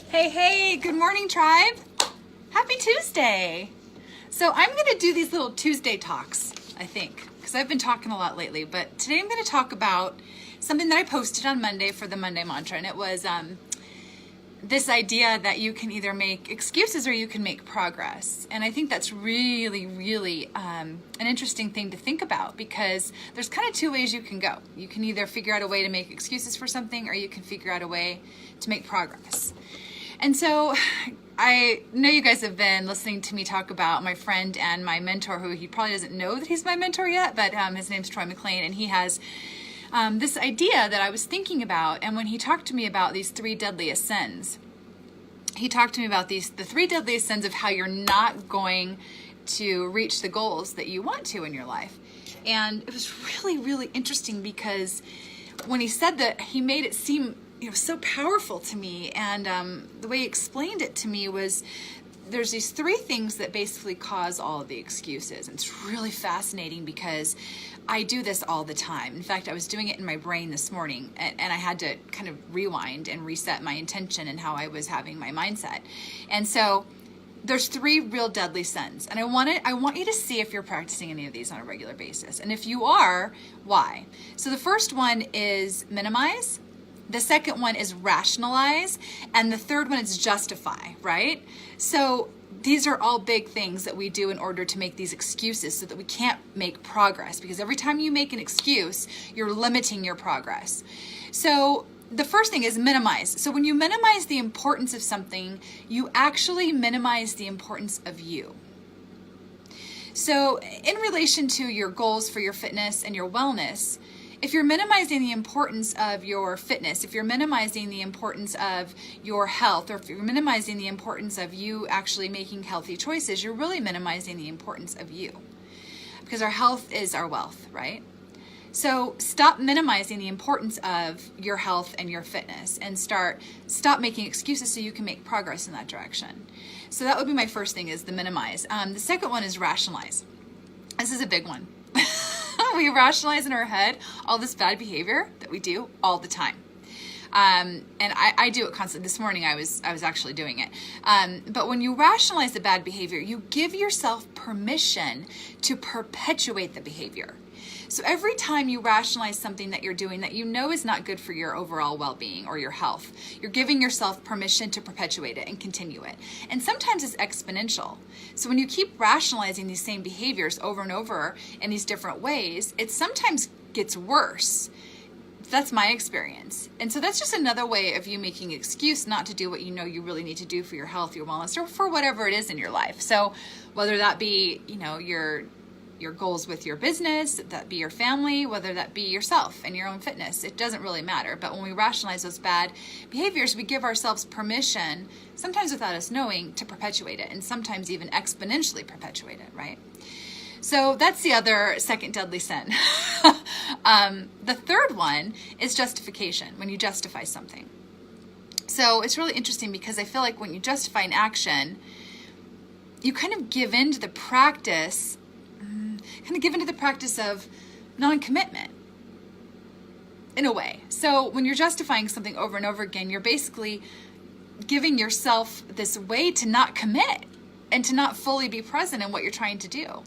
Hey, hey, good morning, tribe. Happy Tuesday. So I'm going to do these little Tuesday talks, I think, because I've been talking a lot lately. But today I'm going to talk about something that I posted on Monday for the Monday Mantra. And it was this idea that you can either make excuses or you can make progress. And I think that's really an interesting thing to think about, because there's kind of two ways you can go. You can either figure out a way to make excuses for something, or you can figure out a way to make progress. And so I know you guys have been listening to me talk about my friend and my mentor, who he probably doesn't know that he's my mentor yet, but his name's Troy McLean, and he has this idea that I was thinking about. And when he talked to me about these three deadliest sins, he talked to me about the three deadliest sins of how you're not going to reach the goals that you want to in your life. And it was really interesting, because when he said that, he made it seem so powerful to me. And the way he explained it to me was, there's these three things that basically cause all of the excuses. And it's really fascinating, because I do this all the time. In fact, I was doing it in my brain this morning, and I had to kind of rewind and reset my intention and how I was having my mindset. And so there's three real deadly sins. And I want you to see if you're practicing any of these on a regular basis. And if you are, why? So the first one is minimize. The second one is rationalize, and the third one is justify, right? So these are all big things that we do in order to make these excuses so that we can't make progress, because every time you make an excuse, you're limiting your progress. So the first thing is minimize. So when you minimize the importance of something, you actually minimize the importance of you. So in relation to your goals for your fitness and your wellness, if you're minimizing the importance of your fitness, if you're minimizing the importance of your health, or if you're minimizing the importance of you actually making healthy choices, you're really minimizing the importance of you, because our health is our wealth, right? So stop minimizing the importance of your health and your fitness, and stop making excuses so you can make progress in that direction. So that would be my first thing, is the minimize. The second one is rationalize. This is a big one. We rationalize in our head all this bad behavior that we do all the time. And I do it constantly. This morning I was actually doing it. But when you rationalize the bad behavior, you give yourself permission to perpetuate the behavior. So every time you rationalize something that you're doing that you know is not good for your overall well-being or your health, you're giving yourself permission to perpetuate it and continue it. And sometimes it's exponential. So when you keep rationalizing these same behaviors over and over in these different ways, it sometimes gets worse. That's my experience. And so that's just another way of you making an excuse not to do what you know you really need to do for your health, your wellness, or for whatever it is in your life. So whether that be, your goals with your business, that be your family, whether that be yourself and your own fitness, it doesn't really matter. But when we rationalize those bad behaviors, we give ourselves permission, sometimes without us knowing, to perpetuate it, and sometimes even exponentially perpetuate it, right? So that's the other second deadly sin. The third one is justification, when you justify something. So it's really interesting, because I feel like when you justify an action, you kind of give in to the practice of non-commitment, in a way. So when you're justifying something over and over again, you're basically giving yourself this way to not commit and to not fully be present in what you're trying to do.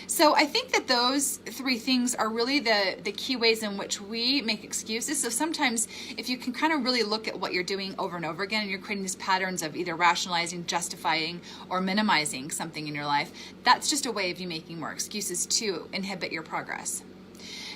So I think that those three things are really the key ways in which we make excuses. So sometimes if you can kind of really look at what you're doing over and over again, and you're creating these patterns of either rationalizing, justifying, or minimizing something in your life, that's just a way of you making more excuses to inhibit your progress.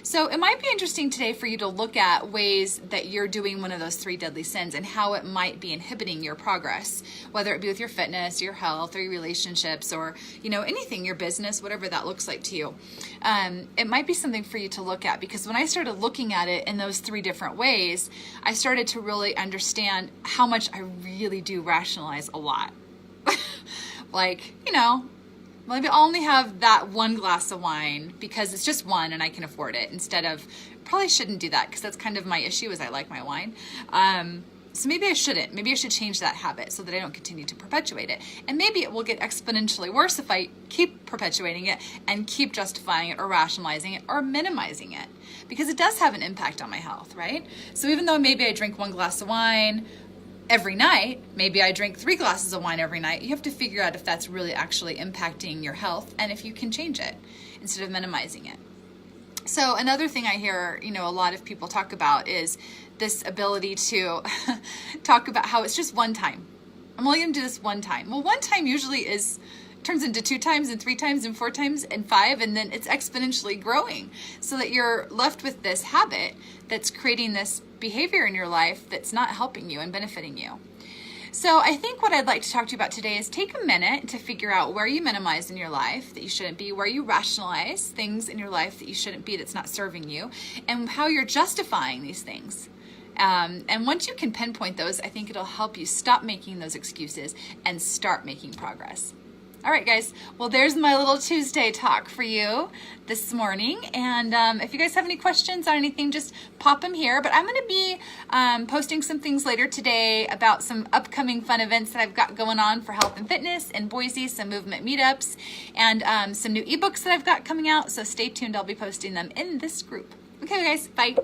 So it might be interesting today for you to look at ways that you're doing one of those three deadly sins and how it might be inhibiting your progress, whether it be with your fitness, your health, or your relationships, or anything, your business, whatever that looks like to you. It might be something for you to look at, because when I started looking at it in those three different ways, I started to really understand how much I really do rationalize a lot. Maybe I'll only have that one glass of wine because it's just one and I can afford it, instead of, probably shouldn't do that, because that's kind of my issue, is I like my wine. So maybe I shouldn't. Maybe I should change that habit so that I don't continue to perpetuate it. And maybe it will get exponentially worse if I keep perpetuating it and keep justifying it or rationalizing it or minimizing it, because it does have an impact on my health, right? So even though maybe I drink one glass of wine every night, maybe I drink 3 glasses of wine every night, you have to figure out if that's really actually impacting your health and if you can change it instead of minimizing it. So another thing I hear, a lot of people talk about is this ability to talk about how it's just one time. I'm only going to do this one time. Well, one time usually turns into 2 times and 3 times and 4 times and 5, and then it's exponentially growing so that you're left with this habit that's creating this behavior in your life that's not helping you and benefiting you. So I think what I'd like to talk to you about today is take a minute to figure out where you minimize in your life that you shouldn't be, where you rationalize things in your life that you shouldn't be, that's not serving you, and how you're justifying these things. And once you can pinpoint those, I think it'll help you stop making those excuses and start making progress. All right, guys. Well, there's my little Tuesday talk for you this morning. And if you guys have any questions on anything, just pop them here. But I'm going to be posting some things later today about some upcoming fun events that I've got going on for health and fitness in Boise, some movement meetups, and some new ebooks that I've got coming out. So stay tuned. I'll be posting them in this group. Okay, guys. Bye.